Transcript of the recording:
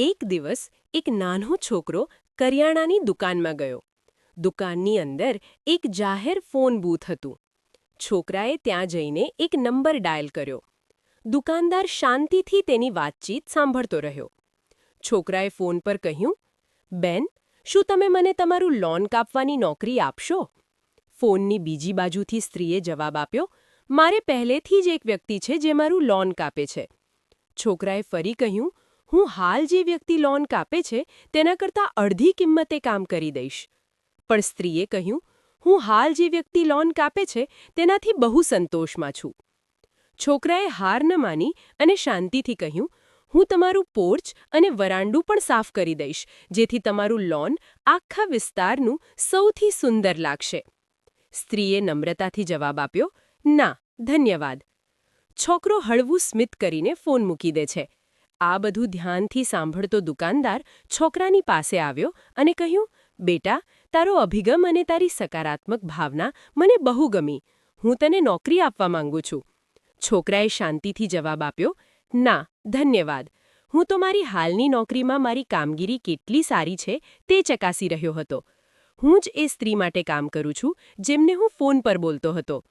એક દિવસ એક નાનો છોકરો કરિયાણાની દુકાનમાં ગયો. દુકાનની અંદર એક જાહેર ફોન બૂથ હતું. છોકરાએ ત્યાં જઈને એક નંબર ડાયલ કર્યો. દુકાનદાર શાંતિથી તેની વાતચીત સાંભળતો રહ્યો. છોકરાએ ફોન પર કહ્યું, "બેન, શું તમે મને તમારું લોન કાપવાની નોકરી આપશો?" ફોનની બીજી બાજુથી સ્ત્રીએ જવાબ આપ્યો, "મારે પહેલેથી જ એક વ્યક્તિ છે જે મારું લોન કાપે છે." છોકરાએ ફરી કહ્યું, "હું હાલ જે વ્યક્તિ લોન કાપે છે તેના કરતાં અડધી કિંમતે કામ કરી દઈશ." પણ સ્ત્રીએ કહ્યું, "હું હાલ જે વ્યક્તિ લોન કાપે છે તેનાથી બહુ સંતોષમાં છું." છોકરાએ હાર ન માની અને શાંતિથી કહ્યું, "હું તમારું પોર્ચ અને વરાંડું પણ સાફ કરી દઈશ, જેથી તમારું લોન આખા વિસ્તારનું સૌથી સુંદર લાગશે." સ્ત્રીએ નમ્રતાથી જવાબ આપ્યો, "ના, ધન્યવાદ." છોકરો હળવું સ્મિત કરીને ફોન મૂકી દે છે. આ બધું ધ્યાનથી સાંભળતો દુકાનદાર છોકરાની પાસે આવ્યો અને કહ્યું, "બેટા, તારો અભિગમ અને તારી સકારાત્મક ભાવના મને બહુ ગમી. હું તને નોકરી આપવા માંગુ છું." છોકરાએ શાંતિથી જવાબ આપ્યો, "ના, ધન્યવાદ. હું તો મારી હાલની નોકરીમાં મારી કામગીરી કેટલી સારી છે તે ચકાસી રહ્યો હતો. હું જ એ સ્ત્રી માટે કામ કરું છું જેમને હું ફોન પર બોલતો હતો."